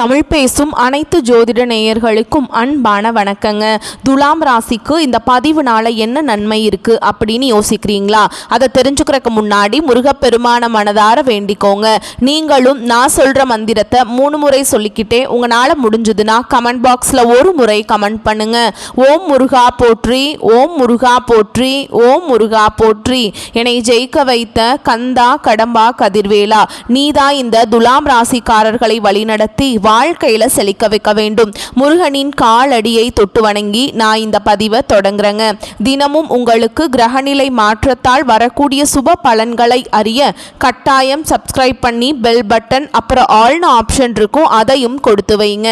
தமிழ் பேசும் அனைத்து ஜோதிட நேயர்களுக்கும் அன்பான வணக்கங்க. துலாம் ராசிக்கு இந்த பதிவுனால என்ன நன்மை இருக்கு அப்படின்னு யோசிக்கிறீங்களா? அதை தெரிஞ்சுக்கிறதுக்கு முன்னாடி முருகப்பெருமான மனதார வேண்டிக்கோங்க. நீங்களும் நான் சொல்ற மந்திரத்தை 3 முறை சொல்லிக்கிட்டே உங்களால முடிஞ்சதுன்னா கமெண்ட் பாக்ஸ்ல ஒரு முறை கமெண்ட் பண்ணுங்க. ஓம் முருகா போற்றி, ஓம் முருகா போற்றி, ஓம் முருகா போற்றி. என்னை ஜெயிக்க வைத்த கந்தா கடம்பா கதிர்வேலா, நீதான் இந்த துலாம் ராசிக்காரர்களை வழிநடத்தி வாழ்க்கையில செழிக்க வைக்க வேண்டும். முருகனின் காலடியை தொட்டு வணங்கி நான் இந்த பதிவை தொடங்குறேங்க. தினமும் உங்களுக்கு கிரகநிலை மாற்றத்தால் வரக்கூடிய சுப பலன்களை அறிய கட்டாயம் சப்ஸ்கிரைப் பண்ணி பெல் பட்டன் அப்புறம் ஆல்னு ஆப்ஷன் இருக்கும், அதையும் கொடுத்து வைங்க.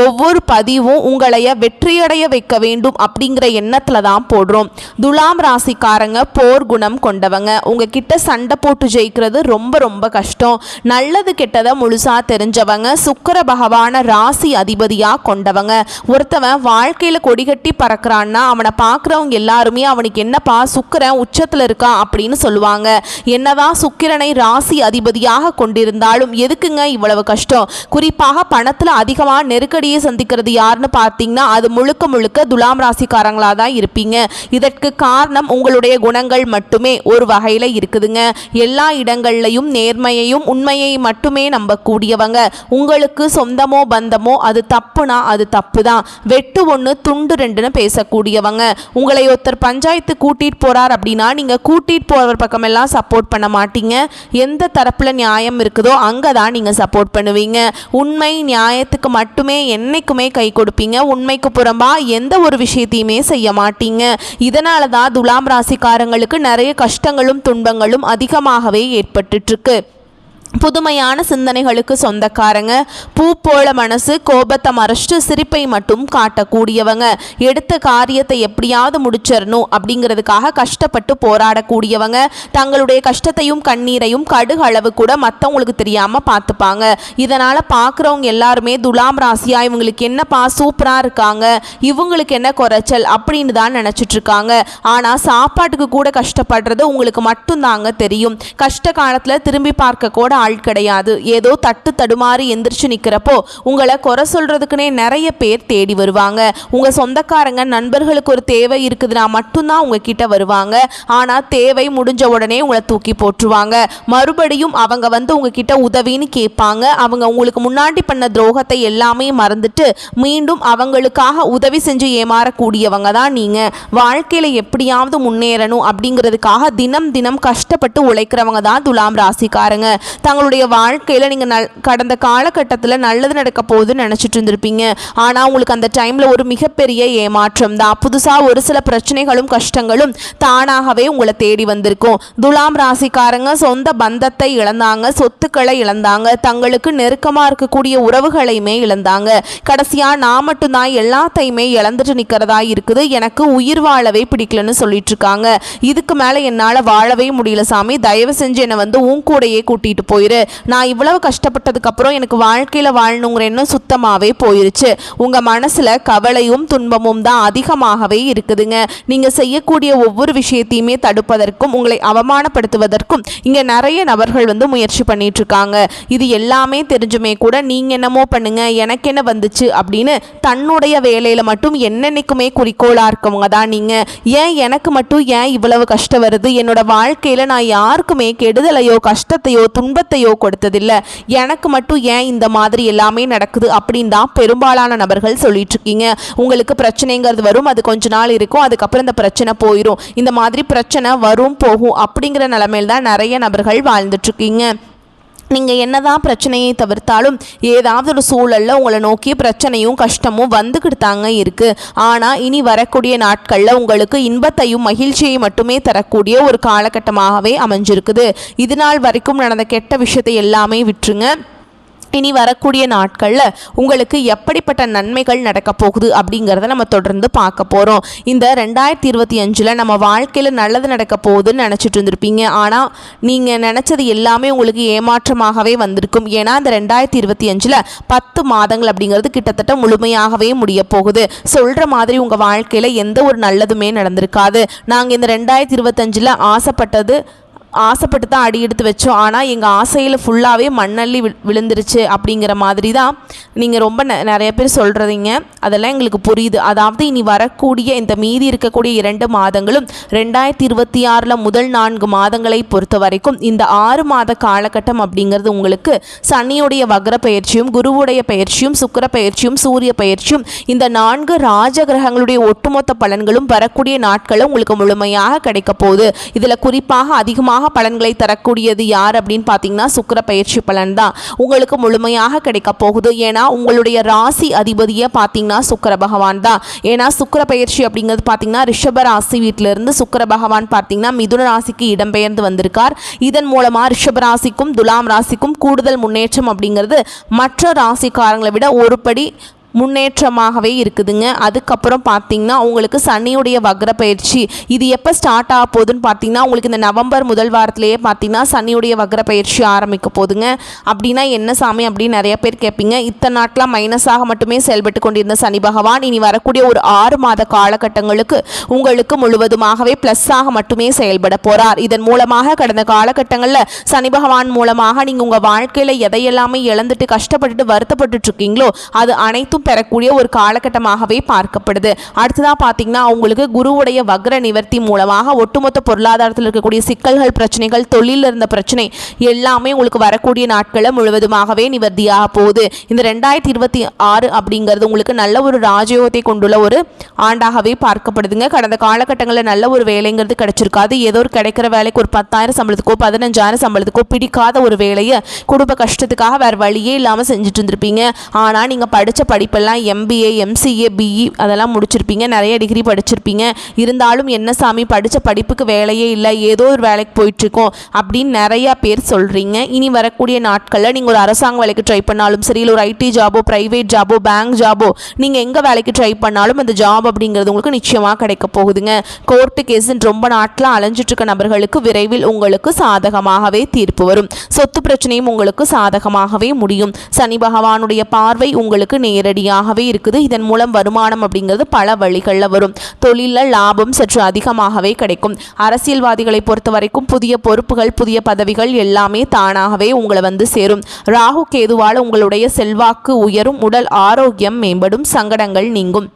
ஒவ்வொரு பதிவும் உங்களைய வெற்றியடைய வைக்க வேண்டும் அப்படிங்கிற எண்ணத்துல தான் போடுறோம். துலாம் ராசிக்காரங்க போர் குணம் கொண்டவங்க. உங்ககிட்ட சண்டை போட்டு ஜெயிக்கிறது ரொம்ப ரொம்ப கஷ்டம். நல்லது கெட்டதை முழுசா தெரிஞ்சவங்க. சுக்கிர பகவான ராசி அதிபதியா கொண்டவங்க. ஒருத்தவன் வாழ்க்கையில கொடிகட்டி பறக்கிறான்னா அவனை பார்க்குறவங்க எல்லாருமே அவனுக்கு என்னப்பா சுக்கிரன் உச்சத்துல இருக்கான் அப்படின்னு சொல்லுவாங்க. என்னதான் சுக்கிரனை ராசி அதிபதியாக கொண்டிருந்தாலும் எதுக்குங்க இவ்வளவு கஷ்டம்? குறிப்பாக பணத்துல அதிகமா நெருக்கடியை சந்திக்கிறது யாருன்னு பார்த்தீங்கன்னா அது முழுக்க முழுக்க துலாம் ராசிக்காரங்களா தான் இருப்பீங்க. இதற்கு காரணம் உங்களுடைய குணங்கள் மட்டுமே ஒரு வகையில இருக்குதுங்க. எல்லா இடங்கள்லையும் நேர்மையையும் உண்மையை மட்டுமே நம்பக்கூடியவங்க. உங்களுக்கு சொந்தமோ பந்தமோ அது தப்புனா அது தப்பு தான். வெட்டு ஒன்று துண்டு ரெண்டுன்னு பேசக்கூடியவங்க. உங்களை ஒருத்தர் பஞ்சாயத்து கூட்டிட்டு போறார் அப்படின்னா நீங்க கூட்டிட்டு போறவர் பக்கமெல்லாம் சப்போர்ட் பண்ண மாட்டீங்க. எந்த தரப்புல நியாயம் இருக்குதோ அங்கதான் நீங்க சப்போர்ட் பண்ணுவீங்க. உண்மை நியாயத்துக்கு மட்டுமே என்னைக்குமே கை கொடுப்பீங்க. உண்மைக்கு புறம்பா எந்த ஒரு விஷயத்தையுமே செய்ய மாட்டீங்க. இதனால தான் துலாம் ராசிக்காரங்களுக்கு நிறைய கஷ்டங்களும் துன்பங்களும் அதிகமாகவே ஏற்பட்டு இருக்கு. புதுமையான சிந்தனைகளுக்கு சொந்தக்காரங்க. பூ போல மனசு, கோபத்தை மறைச்சிட்டு சிரிப்பை மட்டும் காட்டக்கூடியவங்க. எடுத்த காரியத்தை எப்படியாவது முடிச்சிடணும் அப்படிங்கிறதுக்காக கஷ்டப்பட்டு போராடக்கூடியவங்க. தங்களுடைய கஷ்டத்தையும் கண்ணீரையும் கடுகு அளவு கூட மற்றவங்களுக்கு தெரியாம பார்த்துப்பாங்க. இதனால பார்க்குறவங்க எல்லாருமே துலாம் ராசியா இவங்களுக்கு என்னப்பா சூப்பரா இருக்காங்க, இவங்களுக்கு என்ன குறைச்சல் அப்படின்னு தான் நினைச்சிட்டு இருக்காங்க. ஆனா சாப்பாட்டுக்கு கூட கஷ்டப்படுறது உங்களுக்கு மட்டும்தாங்க தெரியும். கஷ்ட காலத்துல திரும்பி பார்க்க கூட ஆள் கிடையாது. ஏதோ தட்டு தடுமாறி எந்திரிச்சு நிக்கிறப்போ உங்களை குறை சொல்றதுக்குனே நிறைய பேர் தேடி வருவாங்க. உங்க சொந்தக்காரங்க நண்பர்களுக்கு ஒரு தேவை இருக்குதுன்னா மட்டும்தான் உங்ககிட்ட வருவாங்க. ஆனா தேவை முடிஞ்ச உடனே உங்களை தூக்கி போட்டுருவாங்க. மறுபடியும் அவங்க வந்து உங்ககிட்ட உதவின்னு கேட்பாங்க. அவங்க உங்களுக்கு முன்னாடி பண்ண துரோகத்தை எல்லாமே மறந்துட்டு மீண்டும் அவங்களுக்காக உதவி செஞ்சு ஏமாறக்கூடியவங்க தான் நீங்க. வாழ்க்கையில எப்படியாவது முன்னேறணும் அப்படிங்கிறதுக்காக தினம் தினம் கஷ்டப்பட்டு உழைக்கிறவங்க தான் துலாம் ராசிக்காரங்க. தங்களுடைய வாழ்க்கையில் நீங்கள் கடந்த காலகட்டத்தில் நல்லது நடக்க போகுதுன்னு நினச்சிட்டு இருந்திருப்பீங்க. ஆனால் உங்களுக்கு அந்த டைமில் ஒரு மிகப்பெரிய ஏமாற்றம் தான். புதுசாக ஒரு சில பிரச்சனைகளும் கஷ்டங்களும் தானாகவே உங்களை தேடி வந்திருக்கும். துலாம் ராசிக்காரங்க சொந்த பந்தத்தை இழந்தாங்க, சொத்துக்களை இழந்தாங்க, தங்களுக்கு நெருக்கமாக இருக்கக்கூடிய உறவுகளையுமே இழந்தாங்க. கடைசியாக நான் மட்டும்தான் எல்லாத்தையுமே இழந்துட்டு நிற்கிறதா இருக்குது, எனக்கு உயிர் வாழவே பிடிக்கலன்னு சொல்லிட்டு இருக்காங்க. இதுக்கு மேலே என்னால் வாழவே முடியல சாமி, தயவு செஞ்சு என்னை வந்து உன் கூடையே கூட்டிட்டு போயிரு. நான் இவ்வளவு கஷ்டப்பட்டதுக்கு அப்புறம் எனக்கு வாழ்க்கையில வாழணுங்கிற எண்ணம் சுத்தமாவே போயிருச்சு. உங்க மனசுல கவலையும் துன்பமும் தான் அதிகமாகவே இருக்குதுங்க. நீங்க செய்யக்கூடிய ஒவ்வொரு விஷயத்தையுமே தடுப்பதற்கும் உங்களை அவமானப்படுத்துவதற்கும் இங்க நிறைய நபர்கள் வந்து முயற்சி பண்ணிட்டு இருக்காங்க. இது எல்லாமே தெரிஞ்சுமே கூட நீங்க என்னமோ பண்ணுங்க எனக்கு என்ன வந்துச்சு அப்படின்னு தன்னுடைய வேலையில மட்டும் என்னென்னைக்குமே குறிக்கோளா இருக்கவங்க தான் நீங்க. ஏன் எனக்கு மட்டும் ஏன் இவ்வளவு கஷ்டம் வருது, என்னோட வாழ்க்கையில நான் யாருக்குமே கெடுதலையோ கஷ்டத்தையோ துன்பத்தையோ கொடுத்ததில்லை, எனக்கு மட்டும் ஏன் இந்த மாதிரி எல்லாமே நடக்குது அப்படின்னு தான் பெரும்பாலான நபர்கள் சொல்லிட்டு இருக்கீங்க. உங்களுக்கு பிரச்சனைங்கிறது வரும், அது கொஞ்ச நாள் இருக்கும், அதுக்கப்புறம் இந்த பிரச்சனை போயிடும். இந்த மாதிரி பிரச்சனை வரும் போகும் அப்படிங்கிற நிலைமையில் தான் நிறைய நபர்கள் வாழ்ந்துட்டு இருக்கீங்க. நீங்கள் என்னதான் பிரச்சனையை தவிர்த்தாலும் ஏதாவது ஒரு சூழலில் உங்களை நோக்கி பிரச்சனையும் கஷ்டமும் வந்துக்கிட்டு தாங்க இருக்குது. ஆனால் இனி வரக்கூடிய நாட்களில் உங்களுக்கு இன்பத்தையும் மகிழ்ச்சியை மட்டுமே தரக்கூடிய ஒரு காலகட்டமாகவே அமைஞ்சிருக்குது. இது நாள் வரைக்கும் நடந்த கெட்ட விஷயத்தை எல்லாமே விட்டுருங்க. இனி வரக்கூடிய நாட்களில் உங்களுக்கு எப்படிப்பட்ட நன்மைகள் நடக்க போகுது அப்படிங்கிறத நம்ம தொடர்ந்து பார்க்க போகிறோம். இந்த 2025 நம்ம வாழ்க்கையில் நல்லது நடக்க போகுதுன்னு நினச்சிட்டு இருந்திருப்பீங்க. ஆனால் நீங்கள் நினச்சது எல்லாமே உங்களுக்கு ஏமாற்றமாகவே வந்திருக்கும். ஏன்னா இந்த 2025 10 மாதங்கள் அப்படிங்கிறது கிட்டத்தட்ட முழுமையாகவே முடிய போகுது. சொல்கிற மாதிரி உங்கள் வாழ்க்கையில் எந்த ஒரு நல்லதுமே நடந்திருக்காது. நாங்கள் இந்த 2025 ஆசைப்பட்டது ஆசைப்பட்டு தான் அடி எடுத்து வச்சோம், ஆனால் எங்கள் ஆசையில் ஃபுல்லாகவே மண்ணள்ளி விழுந்துருச்சு அப்படிங்கிற மாதிரி தான் நீங்கள் ரொம்ப நிறைய பேர் சொல்கிறீங்க. அதெல்லாம் எங்களுக்கு புரியுது. அதாவது இனி வரக்கூடிய இந்த மீதி இருக்கக்கூடிய 2 மாதங்களும் 2026 முதல் 4 மாதங்களை பொறுத்த வரைக்கும் இந்த 6 மாத காலகட்டம் அப்படிங்கிறது உங்களுக்கு சனியுடைய வக்ர பயிற்சியும், குருவுடைய பயிற்சியும், சுக்கிர பயிற்சியும், சூரிய பயிற்சியும், இந்த 4 ராஜ கிரகங்களுடைய ஒட்டுமொத்த பலன்களும் வரக்கூடிய நாட்களும் உங்களுக்கு முழுமையாக கிடைக்க போகுது. இதில் குறிப்பாக அதிகமாக பலன்களை தரக்கூடியது யார் அப்படின்னு பார்த்தீங்கன்னா சுக்கிர பயிற்சி பலன் தான் உங்களுக்கு முழுமையாக கிடைக்க போகுது. ஏன்னா உங்களுடைய ராசி அதிபதியை பார்த்தீங்கன்னா சுக்கிர பகவான் தான். ஏன்னா சுக்கிர பயிற்சி அப்படிங்கிறது பார்த்தீங்கன்னா ரிஷப ராசி வீட்டிலிருந்து சுக்கிர பகவான் பார்த்தீங்கன்னா மிதுன ராசிக்கு இடம்பெயர்ந்து வந்திருக்கார். இதன் மூலமாக ரிஷப ராசிக்கும் துலாம் ராசிக்கும் கூடுதல் முன்னேற்றம் அப்படிங்கிறது மற்ற ராசிக்காரங்களை விட ஒரு படி முன்னேற்றமாகவே இருக்குதுங்க. அதுக்கப்புறம் பார்த்தீங்கன்னா உங்களுக்கு சனியுடைய வக்ர பயிற்சி இது எப்போ ஸ்டார்ட் ஆக போகுதுன்னு பார்த்தீங்கன்னா உங்களுக்கு இந்த நவம்பர் முதல் வாரத்திலேயே பார்த்தீங்கன்னா சனியுடைய வக்ர பயிற்சி ஆரம்பிக்க போகுதுங்க. அப்படின்னா என்ன சாமி அப்படின்னு நிறைய பேர் கேட்பீங்க. இத்தனை நாட்களாக மைனஸாக மட்டுமே செயல்பட்டு கொண்டிருந்த சனி பகவான் இனி வரக்கூடிய ஒரு 6 மாத காலகட்டங்களுக்கு உங்களுக்கு முழுவதுமாகவே ப்ளஸ்ஸாக மட்டுமே செயல்பட போகிறார். இதன் மூலமாக கடந்த காலகட்டங்களில் சனி பகவான் மூலமாக நீங்கள் உங்கள் வாழ்க்கையில் எதையெல்லாமே இழந்துட்டு கஷ்டப்பட்டுட்டு வருத்தப்பட்டு இருக்கீங்களோ அது அனைத்தும் பெறக்கூடிய ஒரு காலகட்டமாகவே பார்க்கப்படுது. அடுத்ததாக பார்த்தீங்கன்னா உங்களுக்கு குருவுடைய வக்ர நிவர்த்தி மூலமாக ஒட்டுமொத்த பொருளாதாரத்தில் இருக்கக்கூடிய சிக்கல்கள், பிரச்சனைகள், தொழிலில் இருந்த பிரச்சனை எல்லாமே உங்களுக்கு வரக்கூடிய நாட்களில் முழுவதுமாகவே நிவர்த்தியாக போகுது. இந்த 2026 அப்படிங்கிறது உங்களுக்கு நல்ல ஒரு ராஜயோகத்தை கொண்டுள்ள ஒரு ஆண்டாகவே பார்க்கப்படுதுங்க. கடந்த காலகட்டங்களில் நல்ல ஒரு வேலைங்கிறது கிடைச்சிருக்காது. ஏதோ ஒரு கிடைக்கிற வேலைக்கு ஒரு 10,000 சம்பளத்துக்கோ 15,000 சம்பளத்துக்கோ பிடிக்காத ஒரு வேலையை குடும்ப கஷ்டத்துக்காக வேறு வழியே இல்லாமல் செஞ்சுட்டு இருந்திருப்பீங்க. ஆனால் நீங்கள் படித்த படிப்பெல்லாம் MBA, MCA, BE அதெல்லாம் முடிச்சிருப்பீங்க, நிறைய டிகிரி படிச்சிருப்பீங்க. இருந்தாலும் என்ன சாமி படித்த படிப்புக்கு வேலையே இல்லை, ஏதோ ஒரு வேலைக்கு போயிட்டுருக்கோம் அப்படின்னு நிறையா பேர் சொல்கிறீங்க. இனி வரக்கூடிய நாட்களில் நீங்கள் ஒரு அரசாங்க வேலைக்கு ட்ரை பண்ணாலும் சரி, இல்லை ஒரு IT ஜாபோ, ப்ரைவேட் ஜாபோ, பேங்க் ஜாபோ, நீங்கள் எங்கே வேலைக்கு ட்ரை பண்ணாலும் அந்த ஜாப் அப்படிங்கிறது உங்களுக்கு நிச்சயமாக கிடைக்க போகுதுங்க. கோர்ட்டு கேஸுன்னு ரொம்ப நாட்டில் அலைஞ்சிட்ருக்க நபர்களுக்கு விரைவில் உங்களுக்கு சாதகமாகவே தீர்ப்பு வரும். சொத்து பிரச்சனையும் உங்களுக்கு சாதகமாகவே முடியும். சனி பகவானுடைய பார்வை உங்களுக்கு நேரடியாகவே இருக்குது. இதன் மூலம் வருமானம் அப்படிங்கிறது பல வழிகளில் வரும். தொழிலில் லாபம் சற்று அதிகமாகவே கிடைக்கும். அரசியல்வாதிகளை பொறுத்த வரைக்கும் புதிய பொறுப்புகள், புதிய பதவிகள் எல்லாமே தானாகவே உங்களை வந்து சேரும். ராகு கேதுவால் உங்களுடைய செல்வாக்கு உயரும், உடல் ஆரோக்கியம் மேம்படும், சங்கடங்கள் நீங்கும்.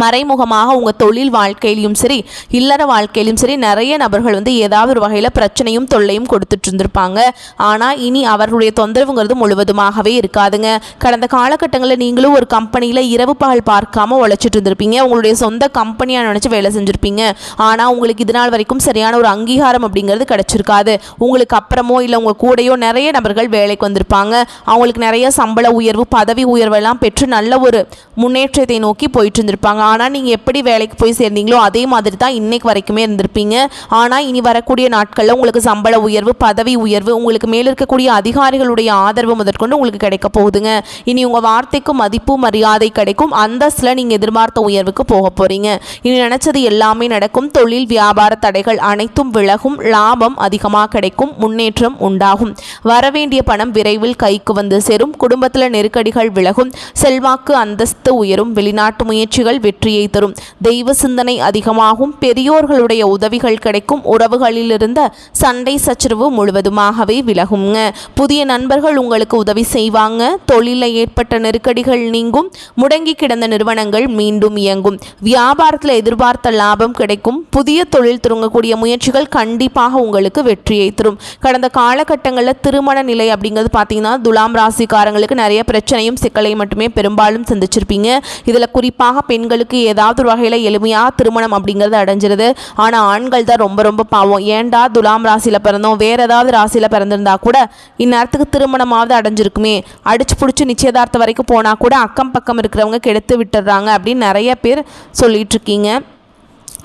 மறைமுகமாக உங்கள் தொழில் வாழ்க்கையிலும் சரி, இல்லற வாழ்க்கையிலும் சரி நிறைய நபர்கள் வந்து ஏதாவது ஒரு வகையில் பிரச்சனையும் தொல்லையும் கொடுத்துட்டு இருந்திருப்பாங்க. ஆனால் இனி அவர்களுடைய தொந்தரவுங்கிறது முழுவதுமாகவே இருக்காதுங்க. கடந்த காலகட்டங்களில் நீங்களும் ஒரு கம்பெனியில் இரவு பகல் பார்க்காம உழைச்சிட்டு இருந்திருப்பீங்க. உங்களுடைய சொந்த கம்பெனியாக நினச்சி வேலை செஞ்சுருப்பீங்க. ஆனால் உங்களுக்கு இது நாள் வரைக்கும் சரியான ஒரு அங்கீகாரம் அப்படிங்கிறது கிடச்சிருக்காது. உங்களுக்கு அப்புறமோ இல்லை உங்கள் கூடையோ நிறைய நபர்கள் வேலைக்கு வந்திருப்பாங்க. அவங்களுக்கு நிறைய சம்பள உயர்வு, பதவி உயர்வெல்லாம் பெற்று நல்ல ஒரு முன்னேற்றத்தை நோக்கி போயிட்டு இருந்திருப்பாங்க. ஆனால் நீங்கள் எப்படி வேலைக்கு போய் சேர்ந்தீங்களோ அதே மாதிரி தான் இன்னைக்கு வரைக்குமே இருந்திருப்பீங்க. ஆனால் இனி வரக்கூடிய நாட்களில் உங்களுக்கு சம்பள உயர்வு, பதவி உயர்வு, உங்களுக்கு மேலே இருக்கக்கூடிய அதிகாரிகளுடைய ஆதரவு முதற்கொண்டு உங்களுக்கு கிடைக்க போகுதுங்க. இனி உங்கள் வார்த்தைக்கு மதிப்பு மரியாதை கிடைக்கும். அந்தஸ்தில் நீங்கள் எதிர்பார்த்த உயர்வுக்கு போக போகிறீங்க. இனி நினச்சது எல்லாமே நடக்கும். தொழில் வியாபார தடைகள் அனைத்தும் விலகும். லாபம் அதிகமாக கிடைக்கும். முன்னேற்றம் உண்டாகும். வரவேண்டிய பணம் விரைவில் கைக்கு வந்து சேரும். குடும்பத்தில் நெருக்கடிகள் விலகும். செல்வாக்கு அந்தஸ்து உயரும். வெளிநாட்டு முயற்சிகள் வெற்றியை தரும். தெய்வ சிந்தனை அதிகமாகும். பெரியோர்களுடைய உதவிகள் கிடைக்கும். உறவுகளில் இருந்த சண்டை சச்சரவு முழுவதுமாகவே விலகுங்க. புதிய நண்பர்கள் உங்களுக்கு உதவி செய்வாங்க. தொழிலில் ஏற்பட்ட நெருக்கடிகள் நீங்கும். முடங்கி கிடந்த நிறுவனங்கள் மீண்டும் இயங்கும். வியாபாரத்தில் எதிர்பார்த்த லாபம் கிடைக்கும். புதிய தொழில் தொடங்கக்கூடிய முயற்சிகள் கண்டிப்பாக உங்களுக்கு வெற்றியை தரும். கடந்த காலகட்டங்களில் திருமண நிலை அப்படிங்கிறது பார்த்தீங்கன்னா துலாம் ராசிக்காரங்களுக்கு நிறைய பிரச்சனையும் சிக்கலையும் மட்டுமே பெரும்பாலும் சந்திச்சிருப்பீங்க. இதில் குறிப்பாக பெண்களுக்கு ஏதாவது ஒரு வகையில் எளிமையாக திருமணம் அப்படிங்கிறது அடைஞ்சிருது. ஆனால் ஆண்கள் தான் ரொம்ப ரொம்ப பாவம். ஏண்டா துலாம் ராசியில் பிறந்தோம், வேறு ஏதாவது ராசியில் பிறந்திருந்தா கூட இந்நேரத்துக்கு திருமணமாவது அடைஞ்சிருக்குமே, அடிச்சு பிடிச்சி நிச்சயதார்த்தம் வரைக்கும் போனால் கூட அக்கம் பக்கம் இருக்கிறவங்க கெடுத்து விட்டுடுறாங்க அப்படின்னு நிறைய பேர் சொல்லிட்டு இருக்கீங்க.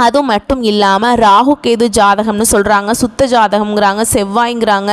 அது மட்டும் இல்லாமல் ராகு கேது ஜாதகம்னு சொல்கிறாங்க, சுத்த ஜாதகம்ங்கிறாங்க, செவ்வாய்ங்கிறாங்க.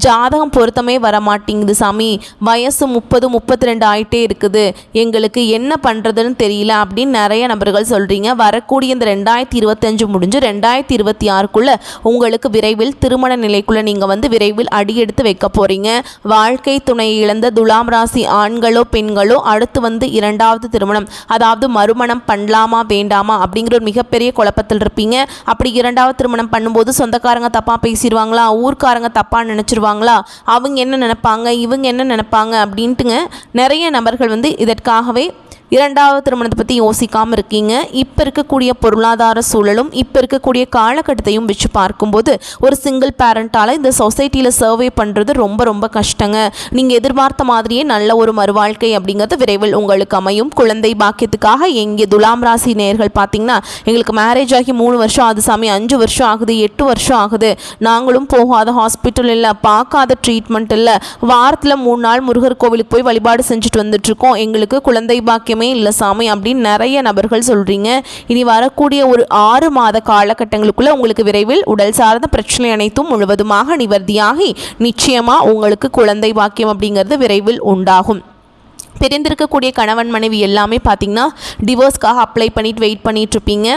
ஜாதகம் பொருத்தமே வரமாட்டேங்குது சாமி, வயசு 30-32 ஆகிட்டே இருக்குது, எங்களுக்கு என்ன பண்ணுறதுன்னு தெரியல அப்படின்னு நிறைய நபர்கள் சொல்கிறீங்க. வரக்கூடிய இந்த 2025 முடிஞ்சு 2026க்குள்ளே உங்களுக்கு விரைவில் திருமண நிலைக்குள்ளே நீங்கள் வந்து விரைவில் அடியெடுத்து வைக்க போகிறீங்க. வாழ்க்கை துணையை இழந்த துலாம் ராசி ஆண்களோ பெண்களோ அடுத்து வந்து 2வது திருமணம், அதாவது மறுமணம் பண்ணலாமா வேண்டாமா அப்படிங்கிற ஒரு மிகப்பெரிய குழப்பத்தில் இருப்பீங்க. அப்படி இரண்டாவது திருமணம் பண்ணும்போது சொந்தக்காரங்க தப்பாக பேசிடுவாங்களா, ஊர்க்காரங்க தப்பாக நினச்சிருவாங்களா, அவங்க என்ன நினைப்பாங்க, இவங்க என்ன நினைப்பாங்க அப்படின்ட்டுங்க நிறைய நபர்கள் வந்து இதற்காகவே இரண்டாவது திருமணத்தை பற்றி யோசிக்காமல் இருக்கீங்க. இப்போ இருக்கக்கூடிய பொருளாதார சூழலும் இப்போ இருக்கக்கூடிய காலகட்டத்தையும் வச்சு பார்க்கும்போது ஒரு சிங்கிள் பேரண்ட்டால் இந்த சொசைட்டியில் சர்வே பண்ணுறது ரொம்ப ரொம்ப கஷ்டங்க. நீங்கள் எதிர்பார்த்த மாதிரியே நல்ல ஒரு மறுவாழ்க்கை அப்படிங்கிறது விரைவில் உங்களுக்கு அமையும். குழந்தை பாக்கியத்துக்காக எங்கே துலாம் ராசி நேயர்கள் பார்த்தீங்கன்னா, எங்களுக்கு மேரேஜ் ஆகி 3 வருஷம் ஆகுது சாமி, 5 வருஷம் ஆகுது, 8 வருஷம் ஆகுது, நாங்களும் போகாத ஹாஸ்பிட்டல் இல்லை, பார்க்காத ட்ரீட்மெண்ட் இல்லை, வாரத்தில் 3 நாள் முருகர் கோவிலுக்கு போய் வழிபாடு செஞ்சுட்டு வந்துட்டுருக்கோம், எங்களுக்கு குழந்தை பாக்கியம் இல்லை சாமி அப்படின்னு நிறைய நபர்கள் சொல்றீங்க. இனி வரக்கூடிய ஒரு 6 மாத காலகட்டங்களுக்குள்ள உங்களுக்கு விரைவில் உடல் சார்ந்த பிரச்சனை அனைத்தும் முழுவதுமாக நிவர்த்தியாகி நிச்சயமா உங்களுக்கு குழந்தை பாக்கியம் அப்படிங்கிறது விரைவில் உண்டாகும். பிரிந்திருக்கக்கூடிய கணவன் மனைவி எல்லாமே பார்த்திங்கன்னா டிவோர்ஸ்க்காக அப்ளை பண்ணிட்டு வெயிட் பண்ணிகிட்ருப்பீங்க,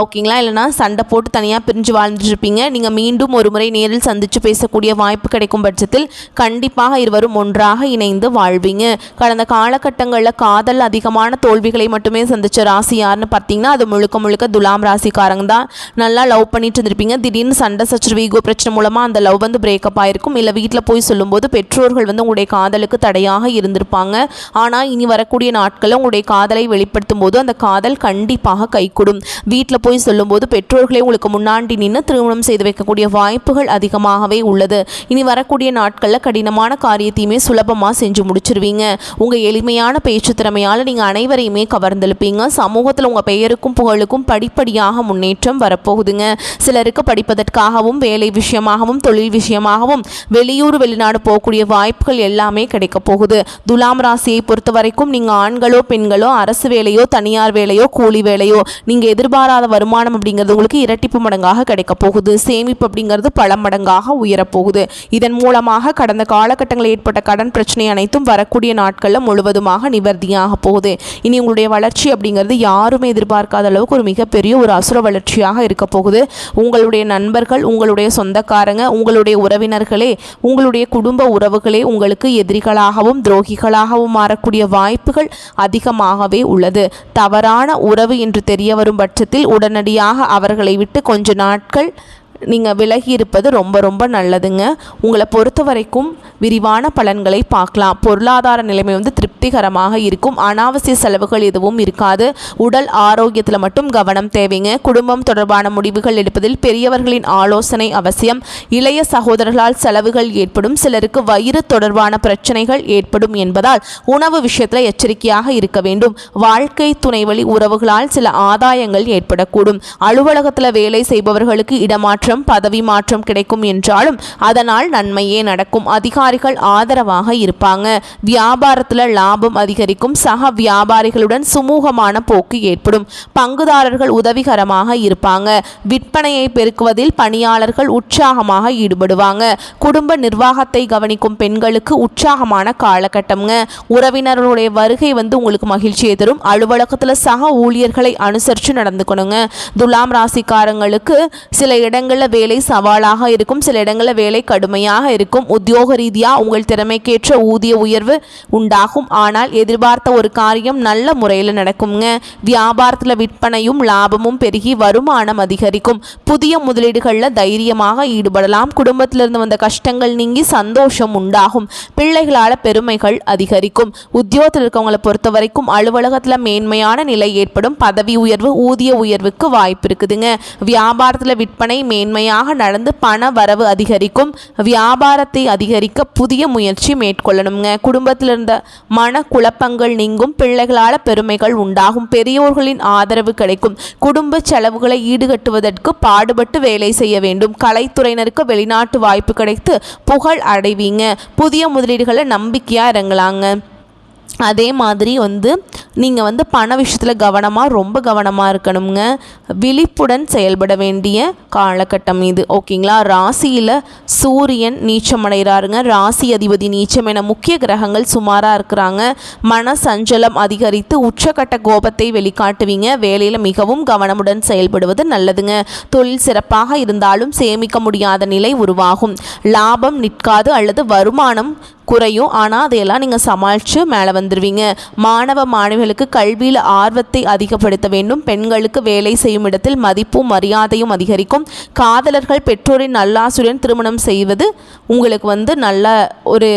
ஓகேங்களா? இல்லைனா சண்டை போட்டு தனியாக பிரிஞ்சு வாழ்ந்துட்டுருப்பீங்க. நீங்கள் மீண்டும் ஒரு முறை நேரில் சந்தித்து பேசக்கூடிய வாய்ப்பு கிடைக்கும் பட்சத்தில் கண்டிப்பாக இருவரும் ஒன்றாக இணைந்து வாழ்வீங்க. கடந்த காலகட்டங்களில் காதல் அதிகமான தோல்விகளை மட்டுமே சந்தித்த ராசி யாருன்னு பார்த்தீங்கன்னா அது முழுக்க முழுக்க துலாம் ராசிக்காரங்க தான். நல்லா லவ் பண்ணிட்டு இருந்திருப்பீங்க, திடீர்னு சண்டை சச்சரவு ஈகோ பிரச்சனை மூலமாக அந்த லவ் வந்து பிரேக்கப் ஆகிருக்கும். இல்லை வீட்டில் போய் சொல்லும்போது பெற்றோர்கள் வந்து உங்களுடைய காதலுக்கு தடையாக இருந்திருப்பாங்க. ஆனால் இனி வரக்கூடிய நாட்களில் உங்களுடைய காதலை வெளிப்படுத்தும் போது அந்த காதல் கண்டிப்பாக கைகூடும். வீட்டில் போய் சொல்லும்போது பெற்றோர்களே உங்களுக்கு முன்னாடி நின்று திருமணம் செய்து வைக்கக்கூடிய வாய்ப்புகள் அதிகமாகவே உள்ளது. இனி வரக்கூடிய நாட்களில் கடினமான காரியத்தையுமே சுலபமாக செஞ்சு முடிச்சிருவீங்க. உங்கள் எளிமையான பேச்சு திறமையால் நீங்கள் அனைவரையுமே கவர்ந்தெழுப்பீங்க. சமூகத்தில் உங்கள் பெயருக்கும் புகழுக்கும் படிப்படியாக முன்னேற்றம் வரப்போகுதுங்க. சிலருக்கு படிப்பதற்காகவும் வேலை விஷயமாகவும் தொழில் விஷயமாகவும் வெளியூர் வெளிநாடு போகக்கூடிய வாய்ப்புகள் எல்லாமே கிடைக்க போகுது. துலாம் ராசியை பொறுத்த வரைக்கும் நீங்கள் ஆண்களோ பெண்களோ அரசு வேலையோ தனியார் வேலையோ கூலி வேலையோ நீங்கள் எதிர்பாராத வருமானம் அப்படிங்கிறது உங்களுக்கு இரட்டிப்பு மடங்காக கிடைக்க போகுது. சேமிப்பு அப்படிங்கிறது பல மடங்காக உயரப்போகுது. இதன் மூலமாக கடந்த காலகட்டங்களில் ஏற்பட்ட கடன் பிரச்சனை அனைத்தும் வரக்கூடிய நாட்களில் முழுவதுமாக நிவர்த்தியாக போகுது. இனி உங்களுடைய வளர்ச்சி அப்படிங்கிறது யாருமே எதிர்பார்க்காத அளவுக்கு ஒரு மிகப்பெரிய ஒரு அசுர வளர்ச்சியாக இருக்க போகுது. உங்களுடைய நண்பர்கள், உங்களுடைய சொந்தக்காரங்க, உங்களுடைய உறவினர்களே, உங்களுடைய குடும்ப உறவுகளே உங்களுக்கு எதிரிகளாகவும் துரோகிகளாகவும் மாறக்கூடிய வாய்ப்புகள் அதிகமாகவே உள்ளது. தவறான உறவு என்று தெரிய வரும் பட்சத்தில் உடனடியாக அவர்களை விட்டு கொஞ்ச நாட்கள் நீங்கள் விலகி இருப்பது ரொம்ப ரொம்ப நல்லதுங்க. உங்களை பொறுத்த வரைக்கும் விரிவான பலன்களை பார்க்கலாம். பொருளாதார நிலைமை வந்து திருப்திகரமாக இருக்கும். அனாவசிய செலவுகள் எதுவும் இருக்காது. உடல் ஆரோக்கியத்தில் மட்டும் கவனம் தேவைங்க. குடும்பம் தொடர்பான முடிவுகள் எடுப்பதில் பெரியவர்களின் ஆலோசனை அவசியம். இளைய சகோதரர்களால் செலவுகள் ஏற்படும். சிலருக்கு வயிறு தொடர்பான பிரச்சனைகள் ஏற்படும் என்பதால் உணவு விஷயத்தில் எச்சரிக்கையாக இருக்க வேண்டும். வாழ்க்கை துணை வழி உறவுகளால் சில ஆதாயங்கள் ஏற்படக்கூடும். அலுவலகத்தில் வேலை செய்பவர்களுக்கு இடமாற்றம் பதவி மாற்றம் கிடைக்கும் என்றாலும் அதனால் நன்மையே நடக்கும். அதிகாரிகள் ஆதரவாக இருப்பாங்க. வியாபாரத்தில் லாபம் அதிகரிக்கும். சக வியாபாரிகளுடன் சுமூகமான போக்கு ஏற்படும். பங்குதாரர்கள் உதவிகரமாக இருப்பாங்க. விற்பனையை பெருக்குவதில் பணியாளர்கள் உற்சாகமாக ஈடுபடுவாங்க. குடும்ப நிர்வாகத்தை கவனிக்கும் பெண்களுக்கு உற்சாகமான காலகட்டம்ங்க. உறவினர்களுடைய வருகை வந்து உங்களுக்கு மகிழ்ச்சியை தரும். அலுவலகத்தில் சக ஊழியர்களை அனுசரித்து நடந்துக்கணுங்க. துலாம் ராசிக்காரங்களுக்கு சில இடங்கள் வேலை சவாலாக இருக்கும், சில இடங்களில் வேலை கடுமையாக இருக்கும். உத்தியோக ரீதியாக உங்கள் திறமைக்கேற்ற ஊதிய உயர்வு உண்டாகும். ஆனால் எதிர்பார்த்த ஒரு காரியம் நல்ல முறையில் நடக்குங்க. வியாபாரத்தில் விற்பனையும் லாபமும் பெருகி வருமானம் அதிகரிக்கும். புதிய முதலீடுகளில் தைரியமாக ஈடுபடலாம். குடும்பத்திலிருந்து வந்த கஷ்டங்கள் நீங்கி சந்தோஷம் உண்டாகும். பிள்ளைகளால் பெருமைகள் அதிகரிக்கும். உத்தியோகத்தில் இருக்கவங்களை பொறுத்த வரைக்கும் அலுவலகத்தில் மேன்மையான நிலை ஏற்படும். பதவி உயர்வு ஊதிய உயர்வுக்கு வாய்ப்பு இருக்குதுங்க. வியாபாரத்தில் விற்பனை மேன்மையாக நடந்து பண வரவு அதிகரிக்கும். வியாபாரத்தை அதிகரிக்க புதிய முயற்சி மேற்கொள்ளணுங்க. குடும்பத்தில் இருந்த மன குழப்பங்கள் நீங்கும். பிள்ளைகளால் பெருமைகள் உண்டாகும். பெரியோர்களின் ஆதரவு கிடைக்கும். குடும்ப செலவுகளை ஈடுகட்டுவதற்கு பாடுபட்டு வேலை செய்ய வேண்டும். கலைத்துறையினருக்கு வெளிநாட்டு வாய்ப்பு கிடைத்து புகழ் அடைவீங்க. புதிய முதலீடுகளை நம்பிக்கையாக இறங்கலாங்க. அதே மாதிரி நீங்கள் பண விஷயத்தில் ரொம்ப கவனமாக இருக்கணுங்க. விழிப்புடன் செயல்பட வேண்டிய காலகட்டம் இது, ஓகேங்களா? ராசியில் சூரியன் நீச்சமடைகிறாருங்க. ராசி அதிபதி நீச்சம் என முக்கிய கிரகங்கள் சுமாராக இருக்கிறாங்க. மன சஞ்சலம் அதிகரித்து உச்சக்கட்ட கோபத்தை வெளிக்காட்டுவீங்க. வேலையில் மிகவும் கவனமுடன் செயல்படுவது நல்லதுங்க. தொழில் சிறப்பாக இருந்தாலும் சேமிக்க முடியாத நிலை உருவாகும். லாபம் நிற்காது அல்லது வருமானம் குறையும். ஆனால் அதையெல்லாம் நீங்கள் சமாளித்து மேலே வந்துடுவீங்க. மாணவ மாணவிகளுக்கு கல்வியில் ஆர்வத்தை அதிகப்படுத்த வேண்டும். பெண்களுக்கு வேலை செய்யும் இடத்தில் மதிப்பும் மரியாதையும் அதிகரிக்கும். காதலர்கள் பெற்றோரின் நல்லாசியுடன் திருமணம் செய்வது உங்களுக்கு நல்ல ஒரு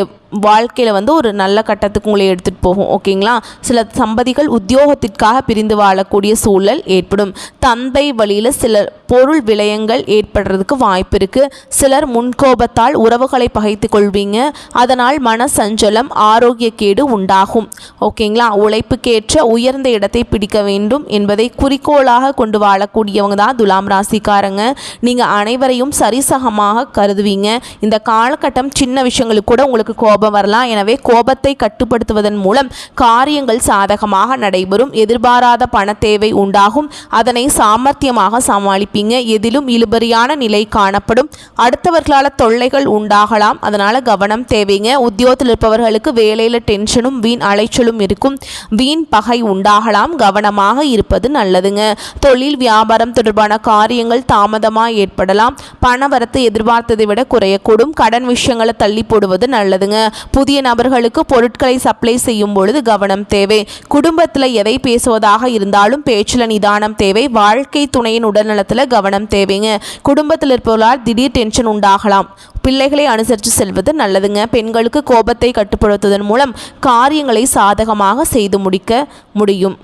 வாழ்க்கையில் ஒரு நல்ல கட்டத்துக்கு உங்களை எடுத்துகிட்டு போகும். ஓகேங்களா. சில தம்பதிகள் உத்தியோகத்திற்காக பிரிந்து வாழக்கூடிய சூழல் ஏற்படும். தந்தை வழியில் சில பொருள் விரயங்கள் ஏற்படுறதுக்கு வாய்ப்பு இருக்குது. சிலர் முன்கோபத்தால் உறவுகளை பகைத்து கொள்வீங்க. அதனால் மன சஞ்சலம் ஆரோக்கியக்கேடு உண்டாகும். ஓகேங்களா. உழைப்புக்கேற்ற உயர்ந்த இடத்தை பிடிக்க வேண்டும் என்பதை குறிக்கோளாக கொண்டு வாழக்கூடியவங்க தான் துலாம் ராசிக்காரங்க. நீங்கள் அனைவரையும் சரிசகமாக கருதுவீங்க. இந்த காலகட்டம் சின்ன விஷயங்களுக்கு கூட உங்களுக்கு கோபம் வரலாம். எனவே கோபத்தை கட்டுப்படுத்துவதன் மூலம் காரியங்கள் சாதகமாக நடைபெறும். எதிர்பாராத பண தேவை உண்டாகும். அதனை சாமர்த்தியமாக சமாளிப்பீங்க. எதிலும் இழுபறியான நிலை காணப்படும். அடுத்தவர்களால் தொல்லைகள் உண்டாகலாம். அதனால கவனம் தேவைங்க. உத்தியோகத்தில் இருப்பவர்களுக்கு வேலையில் டென்ஷனும் வீண் அலைச்சலும் இருக்கும். வீண் பகை உண்டாகலாம். கவனமாக இருப்பது நல்லதுங்க. தொழில் வியாபாரம் தொடர்பான காரியங்கள் தாமதமாக ஏற்படலாம். பணவரத்து எதிர்பார்த்ததை விட குறையக்கூடும். கடன் விஷயங்களை தள்ளி போடுவது நல்லதுங்க. புதிய நபர்களுக்கு பொருட்களை சப்ளை செய்யும் பொழுது கவனம் தேவை. குடும்பத்தில் எதை பேசுவதாக இருந்தாலும் பேச்சில் நிதானம் தேவை. வாழ்க்கை துணையின் உடல்நலத்தில் கவனம் தேவைங்க. குடும்பத்தில் இருப்பவர்களால் திடீர் டென்ஷன் உண்டாகலாம். பிள்ளைகளை அனுசரித்து செல்வது நல்லதுங்க. பெண்களுக்கு கோபத்தை கட்டுப்படுத்துவதன் மூலம் காரியங்களை சாதகமாக செய்து முடிக்க முடியும்.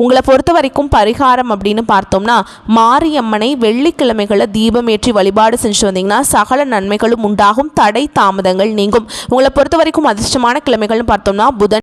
உங்களை பொறுத்த வரைக்கும் பரிகாரம் அப்படின்னு பார்த்தோம்னா, மாரியம்மனை வெள்ளிக்கிழமைகளில் தீபம் ஏற்றி வழிபாடு செஞ்சு வந்தீங்கன்னா சகல நன்மைகளும் உண்டாகும். தடை தாமதங்கள் நீங்கும். உங்களை பொறுத்த வரைக்கும் அதிர்ஷ்டமான கிழமைகள்னு பார்த்தோம்னா புதன்,